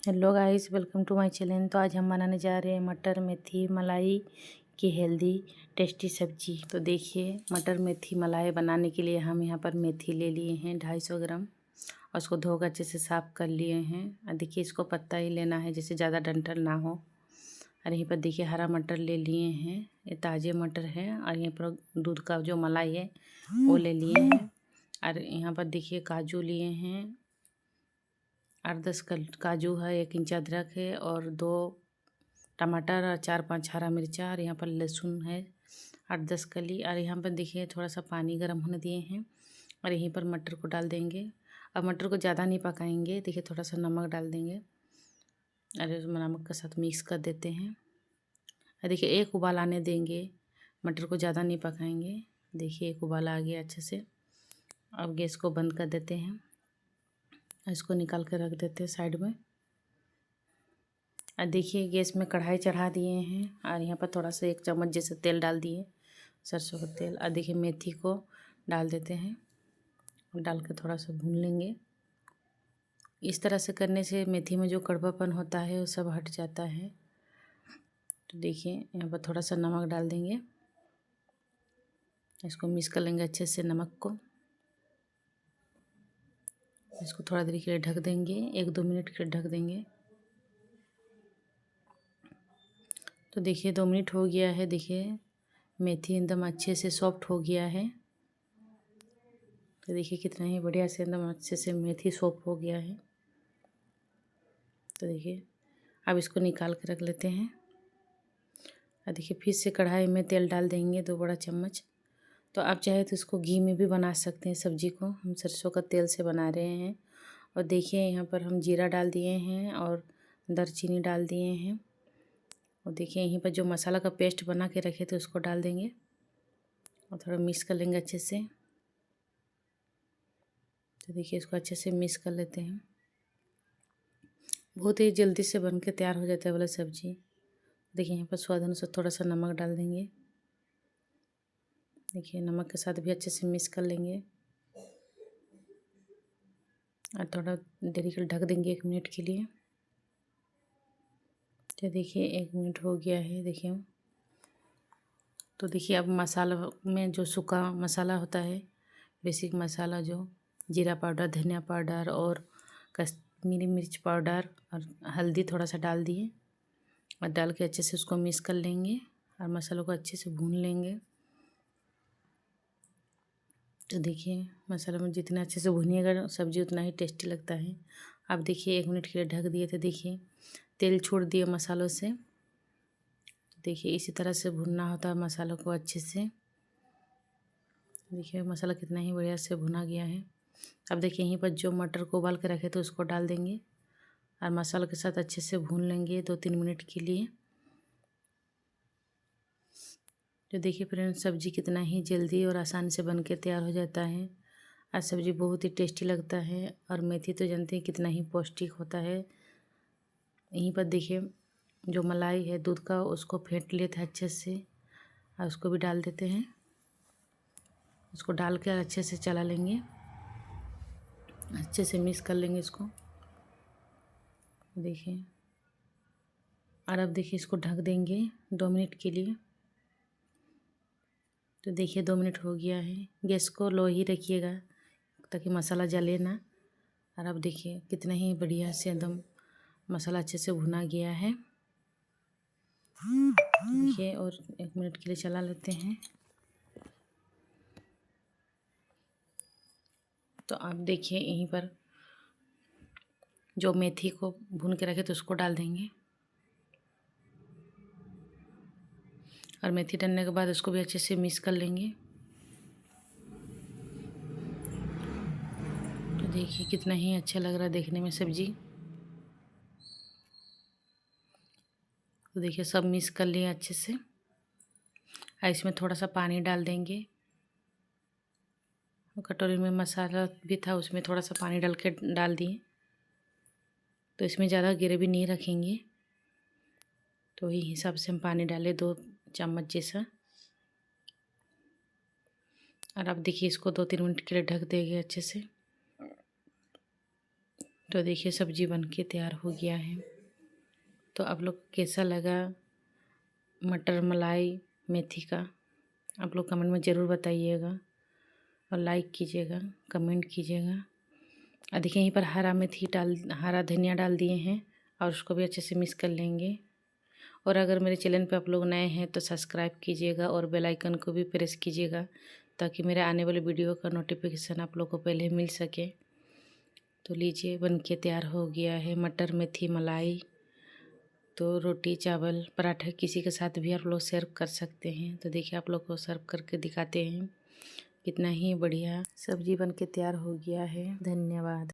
Hello guys, welcome to my channel. तो आज हम बनाने जा रहे हैं मटर मेथी मलाई की हेल्दी टेस्टी सब्जी। तो देखिए, मटर मेथी मलाई बनाने के लिए हम यहाँ पर मेथी ले लिए हैं 250 ग्राम और उसको धोकर अच्छे से साफ़ कर लिए हैं। और देखिए, इसको पत्ता ही लेना है जिससे ज़्यादा डंठल ना हो। और यहीं पर देखिए हरा मटर ले लिए हैं, ये ताज़े मटर है। और यहीं पर दूध का जो मलाई है वो ले लिए हैं। और यहाँ पर देखिए काजू लिए हैं, 8-10 काजू है, 1 इंच अदरक है और 2 टमाटर और 4-5 हरा मिर्चा। और यहाँ पर लहसुन है 8-10 कली। और यहाँ पर देखिए थोड़ा सा पानी गर्म होने दिए हैं और यहीं पर मटर को डाल देंगे। अब मटर को ज़्यादा नहीं पकाएंगे, देखिए थोड़ा सा नमक डाल देंगे और नमक के साथ मिक्स कर देते हैं। और देखिए एक उबाल आने देंगे, मटर को ज़्यादा नहीं पकाएंगे। देखिए एक उबाल आ गया अच्छे से। अब गैस को बंद कर देते हैं, इसको निकाल कर रख देते हैं साइड में। और देखिए गैस में कढ़ाई चढ़ा दिए हैं और यहाँ पर थोड़ा सा 1 चम्मच जैसे तेल डाल दिए, सरसों का तेल। और देखिए मेथी को डाल देते हैं, डाल के थोड़ा सा भून लेंगे। इस तरह से करने से मेथी में जो कड़वापन होता है वो सब हट जाता है। तो देखिए यहाँ पर थोड़ा सा नमक डाल देंगे, इसको मिक्स कर लेंगे अच्छे से नमक को। इसको थोड़ा देर के लिए ढक देंगे, 1-2 मिनट के लिए ढक देंगे। तो देखिए 2 मिनट हो गया है। देखिए मेथी एकदम अच्छे से सॉफ्ट हो गया है। तो देखिए कितना ही बढ़िया से एकदम अच्छे से मेथी सॉफ्ट हो गया है। तो देखिए अब इसको निकाल के रख लेते हैं। और देखिए फिर से कढ़ाई में तेल डाल देंगे 2 बड़ा चम्मच। तो आप चाहे तो इसको घी में भी बना सकते हैं सब्जी को, हम सरसों का तेल से बना रहे हैं। और देखिए यहाँ पर हम जीरा डाल दिए हैं और दालचीनी डाल दिए हैं। और देखिए यहीं पर जो मसाला का पेस्ट बना के रखे थे उसको डाल देंगे और थोड़ा मिक्स कर लेंगे अच्छे से। तो देखिए इसको अच्छे से मिक्स कर लेते हैं। बहुत ही जल्दी से बन के तैयार हो जाता है वाला सब्जी। देखिए यहाँ पर स्वाद अनुसार थोड़ा सा नमक डाल देंगे। देखिए नमक के साथ भी अच्छे से मिक्स कर लेंगे और थोड़ा देरी के लिए ढक देंगे 1 मिनट के लिए। तो देखिए 1 मिनट हो गया है। देखिए तो देखिए अब मसाला में जो सूखा मसाला होता है, बेसिक मसाला जो जीरा पाउडर, धनिया पाउडर और कश्मीरी मिर्च पाउडर और हल्दी थोड़ा सा डाल दिए और डाल के अच्छे से उसको मिक्स कर लेंगे और मसालों को अच्छे से भून लेंगे। तो देखिए मसाला में जितना अच्छे से भुनिएगा सब्ज़ी उतना ही टेस्टी लगता है। अब देखिए 1 मिनट के लिए ढक दिए थे, देखिए तेल छोड़ दिए मसालों से। तो देखिए इसी तरह से भुनना होता है मसालों को अच्छे से। देखिए मसाला कितना ही बढ़िया से भुना गया है। अब देखिए यहीं पर जो मटर को उबाल के रखे थे उसको डाल देंगे और मसालों के साथ अच्छे से भून लेंगे 2-3 मिनट के लिए। तो देखिए फ्रेंड्स सब्ज़ी कितना ही जल्दी और आसानी से बन के तैयार हो जाता है और सब्ज़ी बहुत ही टेस्टी लगता है। और मेथी तो जानते हैं कितना ही पौष्टिक होता है। यहीं पर देखिए जो मलाई है दूध का उसको फेंट लिए थे अच्छे से और उसको भी डाल देते हैं। उसको डाल कर अच्छे से चला लेंगे, अच्छे से मिक्स कर लेंगे इसको। देखिए और अब देखिए इसको ढक देंगे 2 मिनट के लिए। तो देखिए 2 मिनट हो गया है। गैस को लो ही रखिएगा ताकि मसाला जले ना। और अब देखिए कितना ही बढ़िया से एकदम मसाला अच्छे से भुना गया है। देखिए और 1 मिनट के लिए चला लेते हैं। तो आप देखिए यहीं पर जो मेथी को भून के रखे तो उसको डाल देंगे और मेथी डालने के बाद उसको भी अच्छे से मिक्स कर लेंगे। तो देखिए कितना ही अच्छा लग रहा है देखने में सब्ज़ी। तो देखिए सब मिक्स कर लिए अच्छे से और इसमें थोड़ा सा पानी डाल देंगे। कटोरी में मसाला भी था उसमें थोड़ा सा पानी डाल दिए। तो इसमें ज़्यादा ग्रेवी नहीं रखेंगे, तो वही हिसाब से हम पानी डालें 2 चम्मच जैसा। और अब देखिए इसको 2-3 मिनट के लिए ढक देंगे अच्छे से। तो देखिए सब्जी बन के तैयार हो गया है। तो आप लोग कैसा लगा मटर मलाई मेथी का, आप लोग कमेंट में ज़रूर बताइएगा और लाइक कीजिएगा, कमेंट कीजिएगा। और देखिए यहीं पर हरा धनिया डाल दिए हैं और उसको भी अच्छे से मिक्स कर लेंगे। और अगर मेरे चैनल पे आप लोग नए हैं तो सब्सक्राइब कीजिएगा और बेल आइकन को भी प्रेस कीजिएगा ताकि मेरे आने वाले वीडियो का नोटिफिकेशन आप लोग को पहले मिल सके। तो लीजिए बन के तैयार हो गया है मटर मेथी मलाई। तो रोटी चावल पराठा किसी के साथ भी आप लोग सर्व कर सकते हैं। तो देखिए आप लोग को सर्व करके दिखाते हैं, कितना ही बढ़िया सब्जी बन के तैयार हो गया है। धन्यवाद।